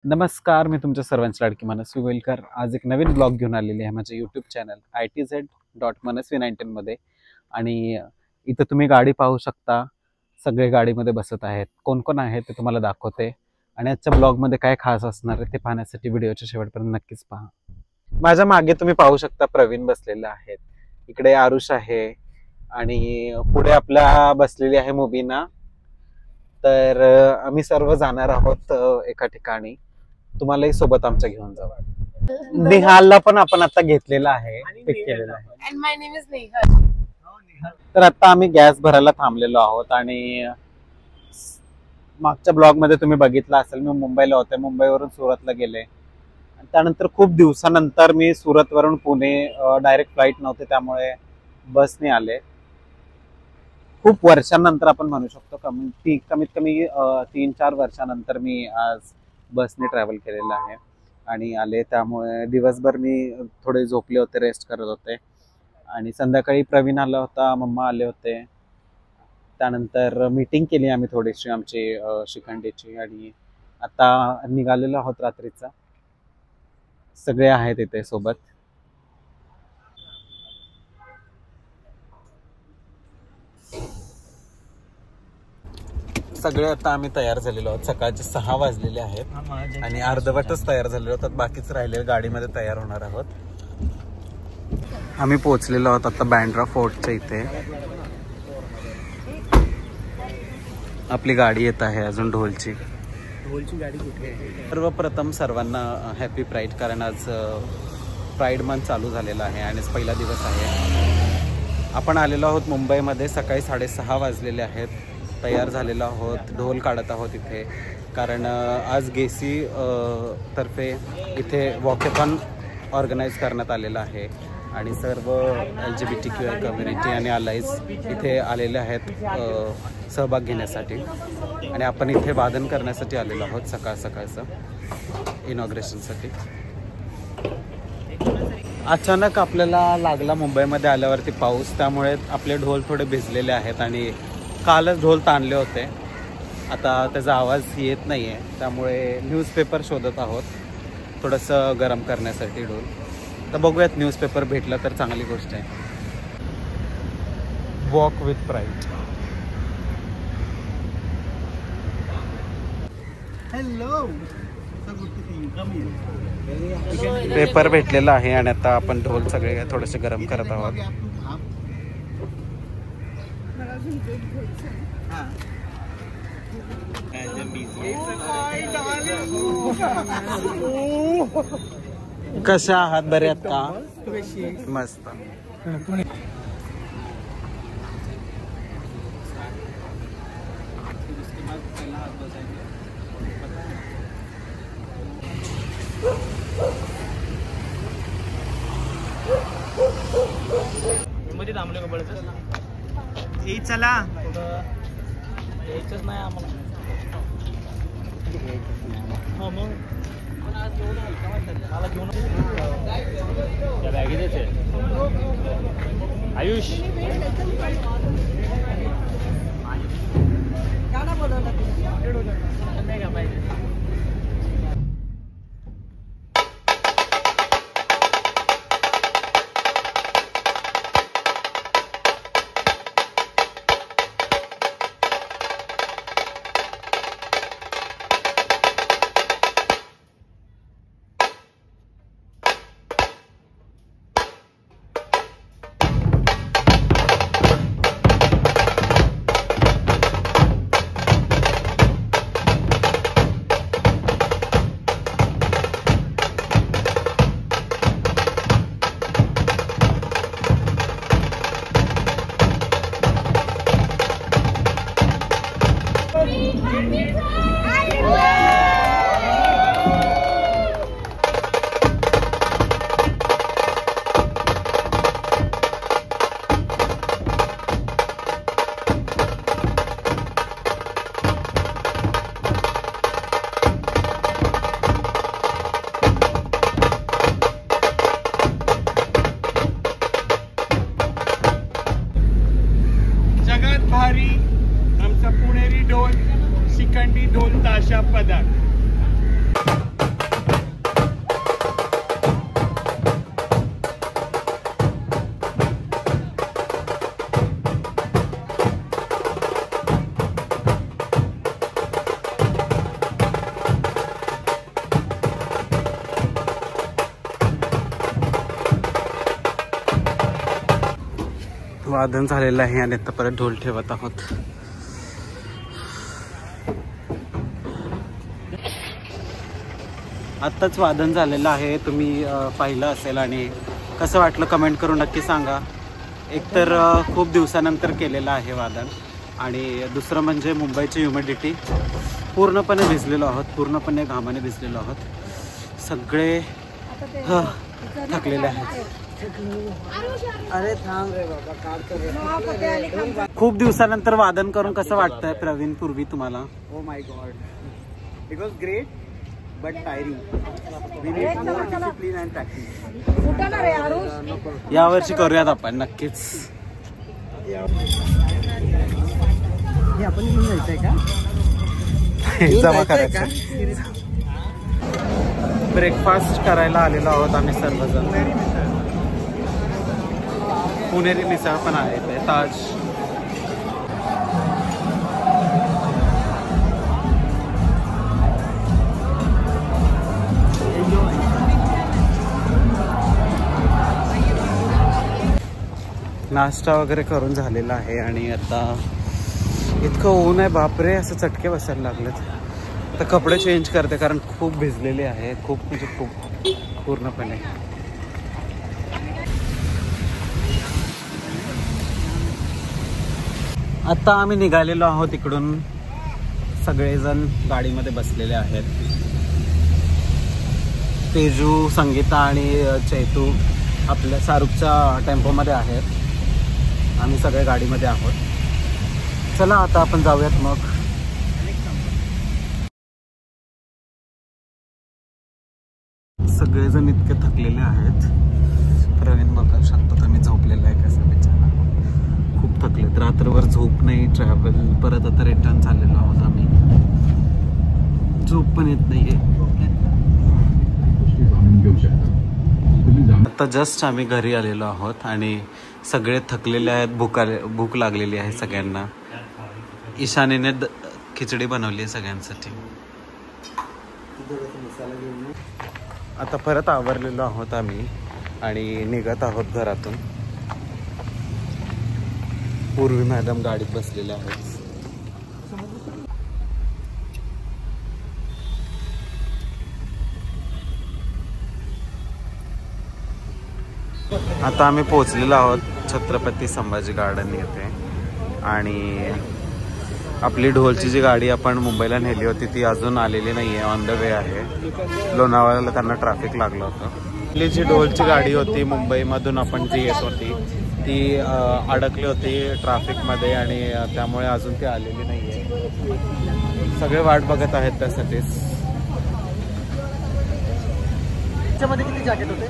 नमस्कार, मी तुमच्या सर्वांची लाडकी मनस्वी वेलकर. आज एक नवीन ब्लॉग घेऊन आलेली आहे माझ्या यूट्यूब चॅनल ITZ.मनस्वी19 मध्ये. आणि इथं तुम्ही गाडी पाहू शकता. सगळे गाडीमध्ये बसत आहेत. कोण कोण आहे ते तुम्हाला दाखवते. आणि आजच्या ब्लॉगमध्ये काय खास असणार आहे ते पाहण्यासाठी व्हिडिओच्या शेवटपर्यंत नक्कीच पहा. माझ्या मागे तुम्ही पाहू शकता प्रवीण बसलेले आहेत. इकडे आरुष आहे आणि पुढे आपल्या बसलेली आहे मुबीना. तर आम्ही सर्व जाणार आहोत एका ठिकाणी. तुम्हालाही सोबत आमच्या घेऊन जाऊ. निहालला पण आपण आता घेतलेला आहे, पिक केलेला आहे. And my name is Nehal. तर आता आम्ही गॅस भरायला थांबलेलो आहोत. आणि मागच्या ब्लॉग मध्ये तुम्ही बघितलं असेल, मी मुंबईला होते, मुंबईवरून सुरतला गेले. त्यानंतर खूप दिवसानंतर मी सुरतवरून पुणे डायरेक्ट फ्लाईट नव्हते, त्यामुळे बसने आले. खूप वर्षांनंतर आपण म्हणू शकतो, कमीत कमी 3-4 वर्षानंतर मी आज बसने ट्रॅव्हल केलेलं आहे आणि आले. त्यामुळे दिवसभर मी थोडे झोपले होते, रेस्ट करत होते. आणि संध्याकाळी प्रवीण आला होता, मम्मा आले होते. त्यानंतर मीटिंग केली आम्ही थोडीशी आमची शिखंडीची. आणि आता निघालेलो आहोत रात्रीचा. सगळे आहेत इथे सोबत. सगळे आता आम्ही तयार झालेलो आहोत. सकाळचे 6 वाजलेले आहेत आणि अर्धवटच तयार झालेलो आहोत. बाकीच राहिले गाडीमध्ये तयार होणार आहोत. आम्ही पोहोचलेलो आहोत आता बँड्रा फोर्टच्या इथे. आपली गाडी येत आहे अजून ढोलची गाडी कुठे आहे. सर्वप्रथम सर्वांना हॅपी प्राईड, कारण आज प्राईड मंथ चालू झालेला आहे आणि पहिला दिवस आहे. आपण आलेलो आहोत मुंबईमध्ये. सकाळी 6:30 वाजलेले आहेत. तयार झालेलो आहोत, ढोल काढत आहोत इथे, कारण आज गेसी तर्फे इथे वॉकेथॉन ऑर्गनाईज करण्यात आलेला आहे. आणि सर्व LGBTQI कम्युनिटी आणि अलाईज इथे आलेले आहेत सहभाग घेण्यासाठी. आणि आपण इथे वादन करण्यासाठी आलेलो आहोत सकाळचं इनॉग्रेशनसाठी. अचानक आपल्याला लागला मुंबईमध्ये आल्यावरती पाऊस, त्यामुळे आपले ढोल थोडे भिजलेले आहेत. आणि कालच ढोल ताणले होते, आता त्याचा आवाज येत नाही आहे, त्यामुळे न्यूजपेपर शोधत आहोत थोडंसं गरम करण्यासाठी ढोल. तर बघूयात, न्यूजपेपर भेटला तर चांगली गोष्ट आहे. Walk with pride. Hello. Paper भेटलेला आहे आणि आता आपण ढोल सगळे थोडेसे गरम करत आहोत. कशा आहात, बरे आहेत का? मस्त. मध्ये थांबले का? हे चला, यायचंच नाही आम्हाला. हो मग मला घेऊन त्या बॅगेतच आहे आयुष. नाही का पाहिजे. वादन झालेलं आहे आणि आता परत ढोल ठेवत आहोत. आत्ताच वादन झालेलं आहे, तुम्ही पाहिलं असेल आणि कसं वाटलं कमेंट करून नक्की सांगा. एकतर खूप दिवसानंतर केलेलं आहे वादन आणि दुसरं म्हणजे मुंबईची ह्युमिडिटी. पूर्णपणे भिजलेलो आहोत, पूर्णपणे घामाने भिजलेलो आहोत. सगळे थकलेले आहेत. अरे थांब रे बाबा, काढतो. खूप दिवसानंतर वादन करून कसं वाटतंय प्रवीण पूर्वी तुम्हाला? Oh my God, it was great but tiring. We need more discipline and practice. यावर्षी करूयात आपण नक्कीच. हे आपण घेऊन जायचंय का? जमा करायचं. ब्रेकफास्ट करायला आलेलो आहोत आम्ही सर्वजण. पुणेरी मिसळ पण आहे ते ताज. नाश्ता वगैरे करून झालेला आहे आणि आता इतकं ऊन आहे बापरे, असं चटके बसायला लागलेत. आता कपडे चेंज करते कारण खूप भिजलेले आहे, खूप म्हणजे खूप पूर्णपणे. आता आम्ही निघालेलो आहोत इकडून. सगळेजण गाडीमध्ये बसलेले आहेत. तेजू, संगीता आणि चैतू आपल्या शाहरुखच्या टेम्पोमध्ये आहेत. आम्ही सगळे गाडीमध्ये आहोत. चला आता आपण जाऊयात मग. सगळेजण इतके थकलेले आहेत. प्रवीण बघू शकतो तुम्ही झोपलेला आहे कसं बिचारा. खूप थकलेत, रात्रभर झोप नाही, ट्रॅव्हल. परत आता रिटर्न चाललेलो आहोत आम्ही. झोप पण येत नाहीये. आता जस्ट आम्ही घरी आलेलो आहोत आणि सगळे थकलेले आहेत. भूक लागलेली आहे सगळ्यांना. ईशानीने खिचडी बनवली आहे सगळ्यांसाठी. आता परत आवरलेलो आहोत आम्ही आणि निघत आहोत घरातून. पूर्वी मॅडम गाडीत बसलेल्या आहेत. आता आम्ही पोहोचलेलो आहोत छत्रपती संभाजी गार्डन येथे आणि आपली ढोलची जी गाडी आपण मुंबईला नेली होती ती अजून आलेली नाही आहे, ऑन द वे आहे. लोणावळ्याला त्यांना ट्रॅफिक लागलं होतं. आपली जी ढोलची गाडी होती मुंबईमधून आपण जी येत होती ती अडकली होती ट्रॅफिकमध्ये आणि त्यामुळे अजून ती आलेली नाही आहे. सगळे वाट बघत आहेत त्यासाठीच. त्याच्यामध्ये किती जॅकेट होते?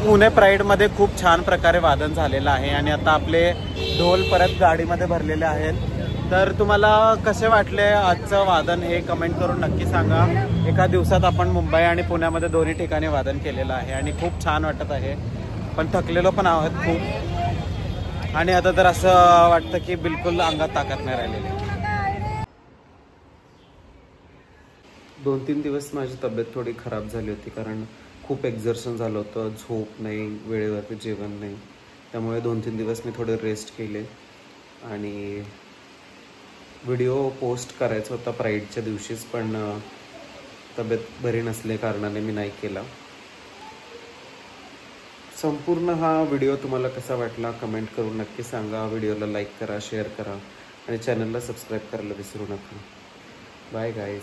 पुणे प्राईडमध्ये खूप छान प्रकारे वादन झालेलं आहे आणि आता आपले ढोल परत गाडीमध्ये भरलेले आहेत. तर तुम्हाला कसे वाटले आजचं वादन हे कमेंट करून नक्की सांगा. एका दिवसात आपण मुंबई आणि पुण्यामध्ये दोन्ही ठिकाणी वादन केलेलं आहे आणि खूप छान वाटत आहे. पण थकलेलो पण आहोत खूप आणि आता तर असं वाटतं की बिलकुल अंगात ताकद नाही राहिलेली. 2-3 दिवस माझी तब्येत थोडी खराब झाली होती कारण खूप एक्झर्शन झालं होतं, झोप नाही, वेळेवरती जेवण नाही, त्यामुळे 2-3 दिवस मी थोडे रेस्ट केले आणि व्हिडिओ पोस्ट करायचा होता प्राईडच्या दिवशीच, पण तब्येत बरी नसले कारणाने मी नाही केला. संपूर्ण हा व्हिडिओ तुम्हाला कसा वाटला कमेंट करून नक्की सांगा. व्हिडिओला लाईक करा, शेअर करा आणि चॅनलला सबस्क्राईब करायला विसरू नका. Bye guys.